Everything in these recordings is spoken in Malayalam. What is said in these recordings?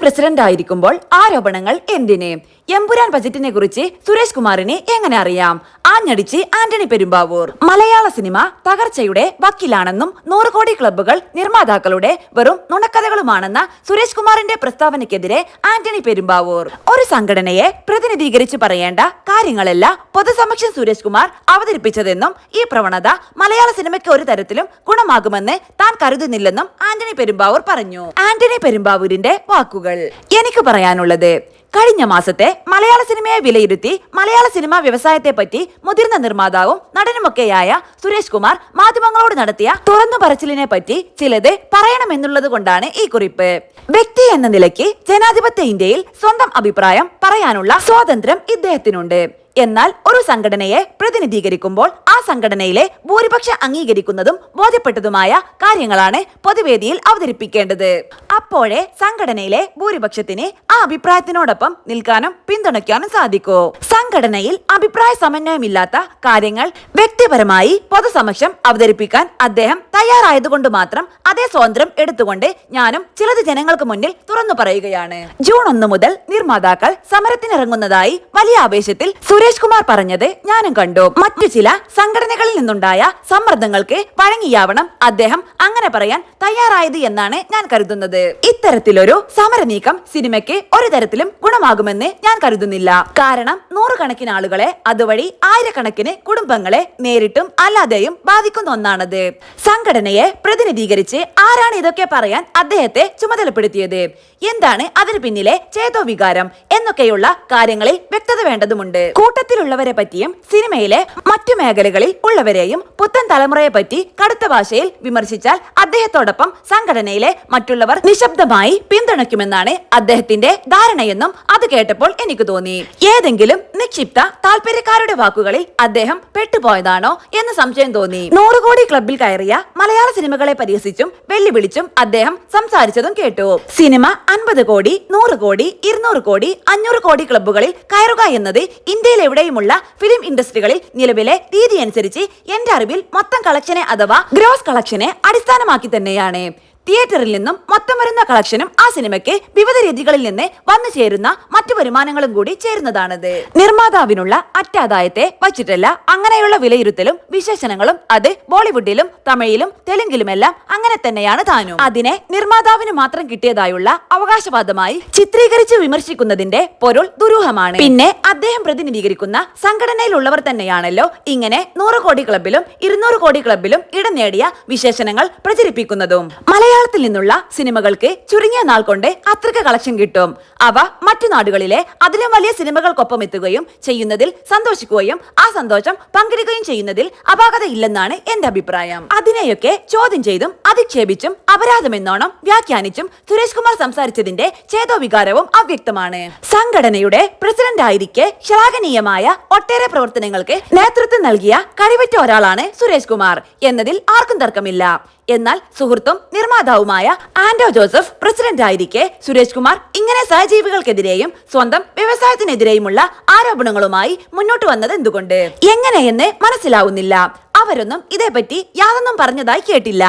പ്രസിഡന്റ് ആയിരിക്കുമ്പോൾ ആരോപണങ്ങൾ എന്തിന്? എമ്പുരാൻ ബജറ്റിനെ കുറിച്ച് സുരേഷ് കുമാറിന് എങ്ങനെ അറിയാം? ആഞ്ഞടിച്ച് ആന്റണി പെരുമ്പാവൂർ. മലയാള സിനിമ തകർച്ചയുടെ വക്കിലാണെന്നും 100 കോടി ക്ലബ്ബുകൾ നിർമ്മാതാക്കളുടെ വെറും നുണക്കഥകളുമാണെന്ന സുരേഷ് കുമാറിന്റെ പ്രസ്താവനയ്ക്കെതിരെ ആന്റണി പെരുമ്പാവൂർ. ഒരു സംഘടനയെ പ്രതിനിധീകരിച്ച് പറയേണ്ട കാര്യങ്ങളല്ല പൊതുസമക്ഷം സുരേഷ് കുമാർ അവതരിപ്പിച്ചതെന്നും ഈ പ്രവണത മലയാള സിനിമയ്ക്ക് ഒരു തരത്തിലും ഗുണമാകുമെന്ന് താൻ കരുതുന്നില്ലെന്നും ആന്റണി പെരുമ്പാവൂർ പറഞ്ഞു. ആന്റണി പെരുമ്പാവൂരിന്റെ വാക്കുകൾ: എനിക്ക് പറയാനുള്ളത്, കഴിഞ്ഞ മാസത്തെ മലയാള സിനിമയെ വിലയിരുത്തി മലയാള സിനിമാ വ്യവസായത്തെ പറ്റി മുതിർന്ന നിർമ്മാതാവും നടനുമൊക്കെയായ സുരേഷ് കുമാർ മാധ്യമങ്ങളോട് നടത്തിയ തുറന്നു പറച്ചിലിനെ പറ്റി ചിലത് പറയണമെന്നുള്ളത് കൊണ്ടാണ് ഈ കുറിപ്പ്. വ്യക്തി എന്ന നിലയ്ക്ക് ജനാധിപത്യ ഇന്ത്യയിൽ സ്വന്തം അഭിപ്രായം പറയാനുള്ള സ്വാതന്ത്ര്യം ഇദ്ദേഹത്തിനുണ്ട്. എന്നാൽ ഒരു സംഘടനയെ പ്രതിനിധീകരിക്കുമ്പോൾ ആ സംഘടനയിലെ ഭൂരിപക്ഷം അംഗീകരിക്കുന്നതും ബോധ്യപ്പെട്ടതുമായ കാര്യങ്ങളാണ് പൊതുവേദിയിൽ അവതരിപ്പിക്കേണ്ടത്. അപ്പോഴേ സംഘടനയിലെ ഭൂരിപക്ഷത്തിന് ആ അഭിപ്രായത്തിനോടൊപ്പം നിൽക്കാനും പിന്തുണയ്ക്കാനും സാധിക്കൂ. സംഘടനയിൽ അഭിപ്രായ സമന്വയമില്ലാത്ത കാര്യങ്ങൾ വ്യക്തിപരമായി പൊതുസമക്ഷം അവതരിപ്പിക്കാൻ അദ്ദേഹം തയ്യാറായതുകൊണ്ട് മാത്രം അതേ സ്വാതന്ത്ര്യം എടുത്തുകൊണ്ട് ഞാനും ചിലത് ജനങ്ങൾക്ക് മുന്നിൽ തുറന്നു പറയുകയാണ്. ജൂൺ 1 മുതൽ നിർമ്മാതാക്കൾ സമരത്തിനിറങ്ങുന്നതായി വലിയ ആവേശത്തിൽ സുരേഷ് കുമാർ പറഞ്ഞത് ഞാനും കണ്ടു. മറ്റു ചില സംഘടനകളിൽ നിന്നുണ്ടായ സമ്മർദ്ദങ്ങൾക്ക് വഴങ്ങിയാവണം അദ്ദേഹം അങ്ങനെ പറയാൻ തയ്യാറായത് എന്നാണ് ഞാൻ കരുതുന്നത്. ഇത്തരത്തിലൊരു സമര നീക്കം സിനിമയ്ക്ക് ഒരു തരത്തിലും ഗുണമാകുമെന്ന് ഞാൻ കരുതുന്നില്ല. കാരണം 100 കണക്കിന് ആളുകളെ, അതുവഴി ആയിരക്കണക്കിന് കുടുംബങ്ങളെ നേരിട്ടും അല്ലാതെയും ബാധിക്കുന്ന ഒന്നാണത്. സംഘടനയെ പ്രതിനിധീകരിച്ച് ആരാണ് ഇതൊക്കെ പറയാൻ അദ്ദേഹത്തെ ചുമതലപ്പെടുത്തിയത്? എന്താണ് അതിന് പിന്നിലെ ചേതോ വികാരം എന്നൊക്കെയുള്ള കാര്യങ്ങളിൽ വ്യക്തത വേണ്ടതുണ്ട്. കൂട്ടത്തിലുള്ളവരെ പറ്റിയും സിനിമയിലെ മറ്റു മേഖലകളിൽ ഉള്ളവരെയും പുത്തൻ തലമുറയെ പറ്റി കടുത്ത ഭാഷയിൽ വിമർശിച്ചാൽ അദ്ദേഹത്തോടൊപ്പം സംഘടനയിലെ മറ്റുള്ളവർ നിശബ്ദമായി പിന്തുണയ്ക്കുമെന്നാണ് അദ്ദേഹത്തിന്റെ ധാരണയെന്നും അത് കേട്ടപ്പോൾ എനിക്ക് തോന്നി. ഏതെങ്കിലും നിക്ഷിപ്ത താല്പര്യക്കാരുടെ വാക്കുകളിൽ അദ്ദേഹം പെട്ടുപോയതാണോ എന്ന് സംശയം തോന്നി. 100 കോടി ക്ലബിൽ കയറിയ മലയാള സിനിമകളെ പരിഹസിച്ചും വെല്ലുവിളിച്ചും അദ്ദേഹം സംസാരിച്ചതും കേട്ടു. സിനിമ 50 കോടി, 100 കോടി, 200 കോടി, 500 കോടി ക്ലബ്ബുകളിൽ കയറുക എന്നത് ഇന്ത്യയിൽ എവിടെയുമുള്ള ഫിലിം ഇൻഡസ്ട്രികളിൽ നിലവിലെ രീതി അനുസരിച്ച് എന്റെ അറിവിൽ മൊത്തം കളക്ഷനെ അഥവാ ഗ്രോസ് കളക്ഷനെ അടിസ്ഥാനമാക്കി തന്നെയാണ്. തിയേറ്ററിൽ നിന്നും മൊത്തം വരുന്ന കളക്ഷനും ആ സിനിമയ്ക്ക് വിവിധ രീതികളിൽ നിന്ന് വന്നു ചേരുന്ന മറ്റു വരുമാനങ്ങളും കൂടി ചേരുന്നതാണത്. നിർമ്മാതാവിനുള്ള അറ്റാദായത്തെ വച്ചിട്ടല്ല അങ്ങനെയുള്ള വിലയിരുത്തലും വിശേഷണങ്ങളും. അത് ബോളിവുഡിലും തമിഴിലും തെലുങ്കിലുമെല്ലാം അങ്ങനെ തന്നെയാണ് താനും. അതിനെ നിർമ്മാതാവിന് മാത്രം കിട്ടിയതായുള്ള അവകാശവാദമായി ചിത്രീകരിച്ച് വിമർശിക്കുന്നതിന്റെ പൊരുൾ ദുരൂഹമാണ്. പിന്നെ അദ്ദേഹം പ്രതിനിധീകരിക്കുന്ന സംഘടനയിലുള്ളവർ തന്നെയാണല്ലോ ഇങ്ങനെ 100 കോടി ക്ലബിലും 200 കോടി ക്ലബിലും ഇടം നേടിയ വിശേഷണങ്ങൾ പ്രചരിപ്പിക്കുന്നതും. മലയാളത്തിൽ നിന്നുള്ള സിനിമകൾക്ക് ചുരുങ്ങിയ നാൾ കൊണ്ട് അത്രയ്ക്ക് കളക്ഷൻ കിട്ടും. അവ മറ്റു നാടുകളിലെ അതിലും വലിയ സിനിമകൾക്കൊപ്പം എത്തുകയും ചെയ്യുന്നതിൽ സന്തോഷിക്കുകയും ആ സന്തോഷം പങ്കിടുകയും ചെയ്യുന്നതിൽ അപാകതയില്ലെന്നാണ് എന്റെ അഭിപ്രായം. അതിനെയൊക്കെ ചോദ്യം ചെയ്തും അധിക്ഷേപിച്ചും അപരാധമെന്നോണം വ്യാഖ്യാനിച്ചും സുരേഷ് കുമാർ സംസാരിച്ചതിന്റെ ചേതോ വികാരവും അവ്യക്തമാണ്. സംഘടനയുടെ പ്രസിഡന്റ് ആയിരിക്കെ ശ്ലാഘനീയമായ ഒട്ടേറെ പ്രവർത്തനങ്ങൾക്ക് നേതൃത്വം നൽകിയ കഴിവറ്റ ഒരാളാണ് സുരേഷ് കുമാർ എന്നതിൽ ആർക്കും തർക്കമില്ല. എന്നാൽ സുഹൃത്തും നിർമ്മാതാവുമായ ആന്റോ ജോസഫ് പ്രസിഡന്റ് ആയിരിക്കെ സുരേഷ് കുമാർ ഇങ്ങനെ സഹജീവികൾക്കെതിരെയും സ്വന്തം വ്യവസായത്തിനെതിരെയുമുള്ള ആരോപണങ്ങളുമായി മുന്നോട്ട് വന്നത് എന്തുകൊണ്ട്, എങ്ങനെയെന്ന് മനസ്സിലാവുന്നില്ല. അവരൊന്നും ഇതേപറ്റി യാതൊന്നും പറഞ്ഞതായി കേട്ടില്ല.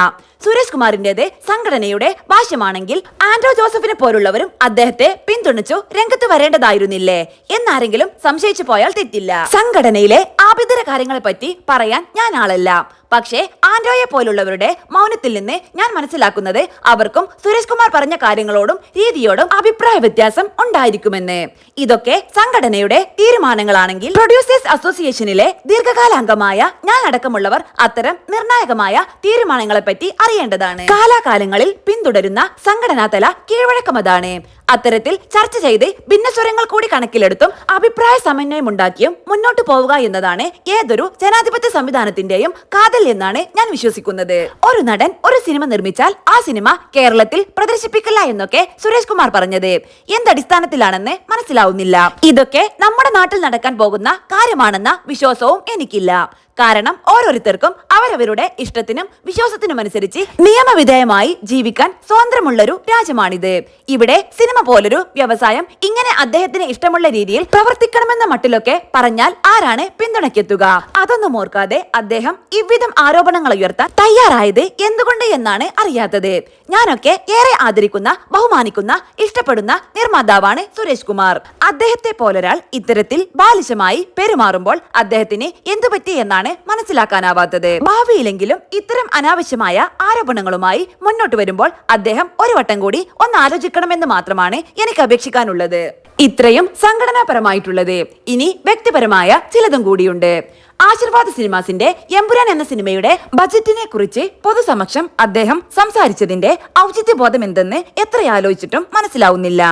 സുരേഷ് കുമാറിന്റേത് സംഘടനയുടെ ഭാഷ്യമാണെങ്കിൽ ആന്റോ ജോസഫിനെ പോലുള്ളവരും അദ്ദേഹത്തെ പിന്തുണച്ചു രംഗത്ത് വരേണ്ടതായിരുന്നില്ലേ എന്നാരെങ്കിലും സംശയിച്ചു പോയാൽ തെറ്റില്ല. സംഘടനയിലെ ആഭ്യന്തര കാര്യങ്ങളെ പറ്റി പറയാൻ ഞാൻ ആളല്ല. പക്ഷേ ആന്റോയെ പോലുള്ളവരുടെ മൗനത്തിൽ നിന്ന് ഞാൻ മനസ്സിലാക്കുന്നത് അവർക്കും സുരേഷ് കുമാർ പറഞ്ഞ കാര്യങ്ങളോടും രീതിയോടും അഭിപ്രായ വ്യത്യാസം ഉണ്ടായിരിക്കുമെന്ന്. ഇതൊക്കെ സംഘടനയുടെ തീരുമാനങ്ങളാണെങ്കിൽ പ്രൊഡ്യൂസേഴ്സ് അസോസിയേഷനിലെ ദീർഘകാല അംഗമായ ഞാൻ അടക്കമുള്ളവർ അത്തരം നിർണായകമായ തീരുമാനങ്ങളെ പറ്റി അറിയേണ്ടതാണ്. കാലാകാലങ്ങളിൽ പിന്തുടരുന്ന സംഘടനാതല കീഴ്വഴക്കമതാണ്. അത്തരത്തിൽ ചർച്ച ചെയ്ത് ഭിന്നസ്വരങ്ങൾ കൂടി കണക്കിലെടുത്തും അഭിപ്രായ സമന്വയം ഉണ്ടാക്കിയും മുന്നോട്ട് പോവുക എന്നതാണ് ഏതൊരു ജനാധിപത്യ സംവിധാനത്തിന്റെയും കാതൽ എന്നാണ് ഞാൻ വിശ്വസിക്കുന്നത്. ഒരു നടൻ ഒരു സിനിമ നിർമ്മിച്ചാൽ ആ സിനിമ കേരളത്തിൽ പ്രദർശിപ്പിക്കില്ല എന്നൊക്കെ സുരേഷ് കുമാർ പറഞ്ഞത് എന്തടിസ്ഥാനത്തിലാണെന്ന് മനസ്സിലാവുന്നില്ല. ഇതൊക്കെ നമ്മുടെ നാട്ടിൽ നടക്കാൻ പോകുന്ന കാര്യമാണെന്ന വിശ്വാസവും എനിക്കില്ല. കാരണം ഓരോരുത്തർക്കും അവരവരുടെ ഇഷ്ടത്തിനും വിശ്വാസത്തിനും അനുസരിച്ച് നിയമവിധേയമായി ജീവിക്കാൻ സ്വാതന്ത്ര്യമുള്ളൊരു രാജ്യമാണിത്. ഇവിടെ സിനിമ പോലൊരു വ്യവസായം ഇങ്ങനെ അദ്ദേഹത്തിന് ഇഷ്ടമുള്ള രീതിയിൽ പ്രവർത്തിക്കണമെന്ന മട്ടിലൊക്കെ പറഞ്ഞാൽ ആരാണ് പിന്തുണയ്ക്കെത്തുക? അതൊന്നും ഓർക്കാതെ അദ്ദേഹം ഇவ்விധം ആരോപണങ്ങൾ ഉയർത്താൻ തയ്യാറായത് എന്തുകൊണ്ട് എന്നാണ് അറിയാത്തത്. ഞാനൊക്കെ ഏറെ ആദരിക്കുന്ന, ബഹുമാനിക്കുന്ന, ഇഷ്ടപ്പെടുന്ന നിർമ്മാതാവാണ് സുരേഷ് കുമാർ. അദ്ദേഹത്തെ പോലൊരാൾ ഇത്തരത്തിൽ ബാലിശമായി പെരുമാറുമ്പോൾ അദ്ദേഹത്തിന് എന്തുപറ്റി എന്നാണ് മനസ്സിലാക്കാനാവാത്തത്. ഭാവിയിലെങ്കിലും ഇത്തരം അനാവശ്യമായ ആരോപണങ്ങളുമായി മുന്നോട്ട് വരുമ്പോൾ അദ്ദേഹം ഒരു വട്ടം കൂടി ഒന്ന് ആലോചിക്കണമെന്ന് മാത്രമാണ് എനിക്ക് അപേക്ഷിക്കാനുള്ളത്. ഇത്രയും സംഘടനാപരമായിട്ടുള്ളത്. ഇനി വ്യക്തിപരമായ ചിലതും കൂടിയുണ്ട്. ആശീർവാദ് സിനിമാസിന്റെ എമ്പുരാൻ എന്ന സിനിമയുടെ ബജറ്റിനെ കുറിച്ച് പൊതുസമക്ഷം അദ്ദേഹം സംസാരിച്ചതിന്റെ ഔചിത്യബോധം എന്തെന്ന് എത്ര ആലോചിച്ചിട്ടും മനസ്സിലാവുന്നില്ല.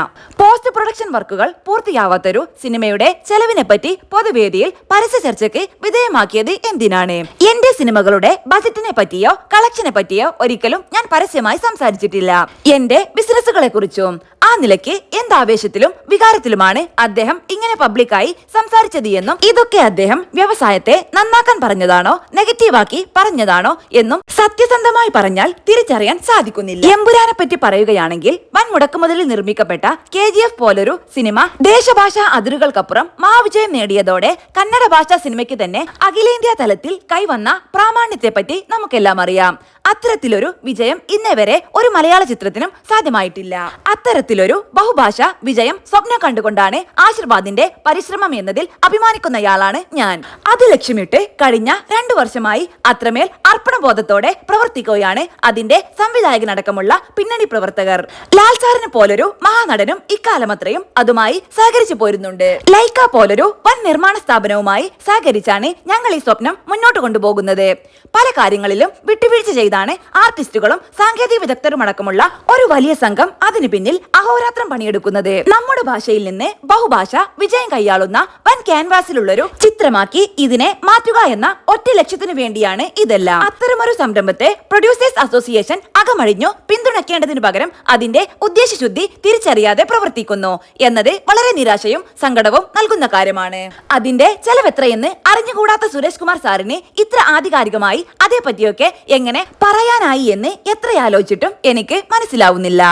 പോസ്റ്റ് പ്രൊഡക്ഷൻ വർക്കുകൾ പൂർത്തിയാവാത്തൊരു സിനിമയുടെ ചെലവിനെ പറ്റി പൊതുവേദിയിൽ പരസ്യ ചർച്ചയ്ക്ക് വിധേയമാക്കിയത് എന്തിനാണ്? എന്റെ സിനിമകളുടെ ബജറ്റിനെ പറ്റിയോ കളക്ഷനെ പറ്റിയോ ഒരിക്കലും ഞാൻ പരസ്യമായി സംസാരിച്ചിട്ടില്ല. എന്റെ ബിസിനസ്സുകളെ കുറിച്ചും. ആ നിലയ്ക്ക് എന്താവേശത്തിലും വികാരത്തിലുമാണ് അദ്ദേഹം ഇങ്ങനെ പബ്ലിക്കായി സംസാരിച്ചത് എന്നും ഇതൊക്കെ അദ്ദേഹം വ്യവസായത്തെ നന്നാക്കാൻ പറഞ്ഞതാണോ നെഗറ്റീവാക്കി പറഞ്ഞതാണോ എന്നും സത്യസന്ധമായി പറഞ്ഞാൽ തിരിച്ചറിയാൻ സാധിക്കുന്നില്ല. എമ്പുരാനെ പറ്റി പറയുകയാണെങ്കിൽ വൻ മുടക്കുമുതലിൽ നിർമ്മിക്കപ്പെട്ട KGF പോലൊരു സിനിമ ദേശഭാഷാ അതിരുകൾക്കപ്പുറം മഹാവിജയം നേടിയതോടെ കന്നഡ ഭാഷാ സിനിമയ്ക്ക് തന്നെ അഖിലേന്ത്യാ തലത്തിൽ കൈവന്ന പ്രാമാണ്യത്തെ പറ്റി നമുക്കെല്ലാം അറിയാം. അത്തരത്തിലൊരു വിജയം ഇന്നേ വരെ ഒരു മലയാള ചിത്രത്തിനും സാധ്യമായിട്ടില്ല. അത്തരത്തിലൊരു ബഹുഭാഷാ വിജയം സ്വപ്നം കണ്ടുകൊണ്ടാണ് ആശീർവാദിന്റെ പരിശ്രമം എന്നതിൽ അഭിമാനിക്കുന്നയാളാണ് ഞാൻ. അത് ലക്ഷ്യമിട്ട് കഴിഞ്ഞ 2 വർഷമായി അത്രമേൽ അർപ്പണബോധത്തോടെ പ്രവർത്തിക്കുകയാണ് അതിന്റെ സംവിധായകനടക്കമുള്ള പിന്നണി പ്രവർത്തകർ. ലാൽ സാറിന് പോലൊരു മഹാനടനും ഇക്കാലമത്രയും അതുമായി സഹകരിച്ചു പോരുന്നുണ്ട്. ലൈക്ക പോലൊരു വൻ നിർമ്മാണ സ്ഥാപനവുമായി സഹകരിച്ചാണ് ഞങ്ങൾ ഈ സ്വപ്നം മുന്നോട്ട് കൊണ്ടുപോകുന്നത്. പല കാര്യങ്ങളിലും വിട്ടുവീഴ്ച ചെയ്താണ് ആർട്ടിസ്റ്റുകളും സാങ്കേതിക വിദഗ്ധരും അടക്കമുള്ള ഒരു വലിയ സംഘം അതിനു പിന്നിൽ അഹോരാത്രം പണിയെടുക്കുന്നത്. നമ്മുടെ ഭാഷയിൽ നിന്ന് ബഹുഭാഷ വിജയം കൈയാളുന്ന വൻ ക്യാൻവാസിലുള്ളൊരു ചിത്രമാക്കി ഇതിനെ മാറ്റുക എന്ന ഒറ്റ ലക്ഷ്യത്തിനു വേണ്ടിയാണ് ഇതെല്ലാം. അത്തരമൊരു സംരംഭത്തെ പ്രൊഡ്യൂസേഴ്സ് അസോസിയേഷൻ അകമഴിഞ്ഞു പിന്തുണയ്ക്കേണ്ടതിനു പകരം അതിന്റെ ഉദ്ദേശശുദ്ധി തിരിച്ചറിയാതെ പ്രവർത്തിക്കുന്നു എന്നത് വളരെ നിരാശയും സങ്കടവും നൽകുന്ന കാര്യമാണ്. അതിന്റെ ചെലവെത്രയെന്ന് അറിഞ്ഞുകൂടാത്ത സുരേഷ് കുമാർ സാറിന് ഇത്ര ആധികാരികമായി അതേപറ്റിയൊക്കെ എങ്ങനെ പറയാനായി എന്ന് എത്ര ആലോചിച്ചിട്ടും എനിക്ക് മനസ്സിലാവുന്നില്ല.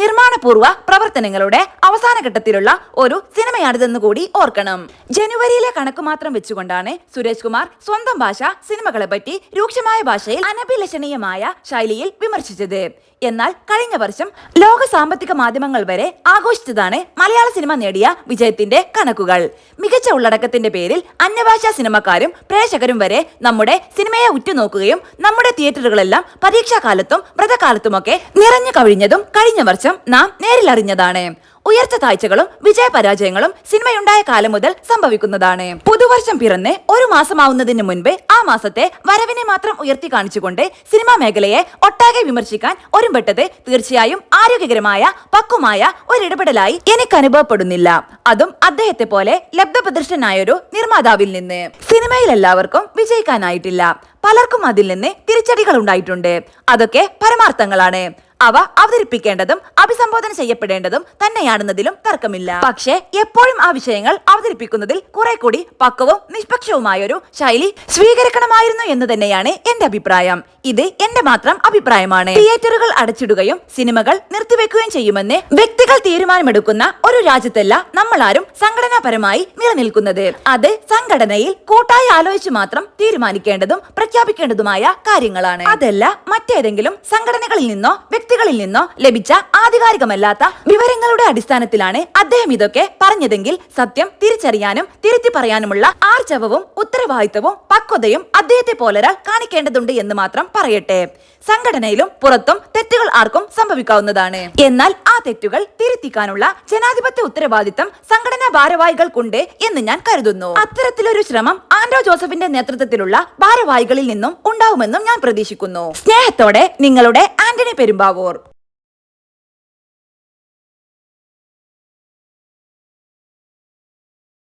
നിർമ്മാണപൂർവ്വ പ്രവർത്തനങ്ങളുടെ അവസാന ഘട്ടത്തിലുള്ള ഒരു സിനിമയാണിതെന്ന് കൂടി ഓർക്കണം. ജനുവരിയിലെ കണക്ക് മാത്രം വെച്ചുകൊണ്ടാണ് സുരേഷ് കുമാർ സ്വന്തം ഭാഷ സിനിമകളെ പറ്റി രൂക്ഷമായ ഭാഷയിൽ അനഭിലഷണീയമായ ശൈലിയിൽ വിമർശിച്ചത്. എന്നാൽ കഴിഞ്ഞ വർഷം ലോക സാമ്പത്തിക മാധ്യമങ്ങൾ വരെ ആഘോഷിച്ചതാണ് മലയാള സിനിമ നേടിയ വിജയത്തിന്റെ കണക്കുകൾ. മികച്ച ഉള്ളടക്കത്തിന്റെ പേരിൽ അന്യഭാഷാ സിനിമക്കാരും പ്രേക്ഷകരും വരെ നമ്മുടെ സിനിമയെ ഉറ്റുനോക്കുകയും നമ്മുടെ തിയേറ്ററുകളെല്ലാം പരീക്ഷാകാലത്തും വ്രതകാലത്തുമൊക്കെ നിറഞ്ഞു കവിഞ്ഞതും കഴിഞ്ഞ വർഷം നാം നേരിലറിഞ്ഞതാണ്. ഉയർച്ച താഴ്ചകളും വിജയപരാജയങ്ങളും സിനിമയുണ്ടായ കാലം മുതൽ സംഭവിക്കുന്നതാണ്. പുതുവർഷം പിറന്ന് 1 മാസമാവുന്നതിന് മുൻപ് ആ മാസത്തെ വരവിനെ മാത്രം ഉയർത്തി കാണിച്ചുകൊണ്ട് സിനിമാ മേഖലയെ ഒട്ടാകെ വിമർശിക്കാൻ ഒരുമ്പെട്ടത് തീർച്ചയായും ആരോഗ്യകരമായ പക്വമായ ഒരിടപെടലായി എനിക്ക് അനുഭവപ്പെടുന്നില്ല. അതും അദ്ദേഹത്തെ പോലെ ലബ്ധപ്രദർശനായൊരു നിർമ്മാതാവിൽ നിന്ന്. സിനിമയിൽ എല്ലാവർക്കും വിജയിക്കാനായിട്ടില്ല. പലർക്കും അതിൽ നിന്ന് തിരിച്ചടികൾ ഉണ്ടായിട്ടുണ്ട്. അതൊക്കെ പരമാർത്ഥങ്ങളാണ്. അവ അവതരിപ്പിക്കേണ്ടതും അഭിസംബോധന ചെയ്യപ്പെടേണ്ടതും തന്നെയാണെന്നതിലും തർക്കമില്ല. പക്ഷേ എപ്പോഴും ആ വിഷയങ്ങൾ അവതരിപ്പിക്കുന്നതിൽ കുറെ കൂടി പക്വവും നിഷ്പക്ഷവുമായൊരു ശൈലി സ്വീകരിക്കണമായിരുന്നു എന്ന് തന്നെയാണ് എന്റെ അഭിപ്രായം. ഇത് എന്റെ മാത്രം അഭിപ്രായമാണ്. തിയേറ്ററുകൾ അടച്ചിടുകയും സിനിമകൾ നിർത്തിവെക്കുകയും ചെയ്യുമെന്ന് വ്യക്തികൾ തീരുമാനമെടുക്കുന്ന ഒരു രാജ്യത്തല്ല നമ്മളാരും സംഘടനാപരമായി നിലനിൽക്കുന്നത്. അത് സംഘടനയിൽ കൂട്ടായി ആലോചിച്ച് മാത്രം തീരുമാനിക്കേണ്ടതും പ്രഖ്യാപിക്കേണ്ടതുമായ കാര്യങ്ങളാണ്. അതല്ല മറ്റേതെങ്കിലും സംഘടനകളിൽ നിന്നോ വ്യക്തികളിൽ നിന്നോ ലഭിച്ച ആധികാരികമല്ലാത്ത വിവരങ്ങളുടെ അടിസ്ഥാനത്തിലാണ് അദ്ദേഹം ഇതൊക്കെ പറഞ്ഞതെങ്കിൽ സത്യം തിരിച്ചറിയാനും തിരുത്തി പറയാനുമുള്ള ആർജവവും ഉത്തരവാദിത്തവും പക്വതയും അദ്ദേഹത്തെ പോലൊരാൾ കാണിക്കേണ്ടതുണ്ട് എന്ന് മാത്രം പറയട്ടെ. സംഘടനയിലും പുറത്തും തെറ്റുകൾ ആർക്കും സംഭവിക്കാവുന്നതാണ്. എന്നാൽ ആ തെറ്റുകൾ തിരുത്തിക്കാനുള്ള ജനാധിപത്യ ഉത്തരവാദിത്തം സംഘടനാ ഭാരവാഹികൾക്കുണ്ട് എന്ന് ഞാൻ കരുതുന്നു. അത്തരത്തിലൊരു ശ്രമം ആൻഡ്രോ ജോസഫിന്റെ നേതൃത്വത്തിലുള്ള ഭാരവാഹികളിൽ നിന്നും ഉണ്ടാവുമെന്നും ഞാൻ പ്രതീക്ഷിക്കുന്നു. സ്നേഹത്തോടെ നിങ്ങളുടെ ആന്റണി പെരുമ്പാവൂർ.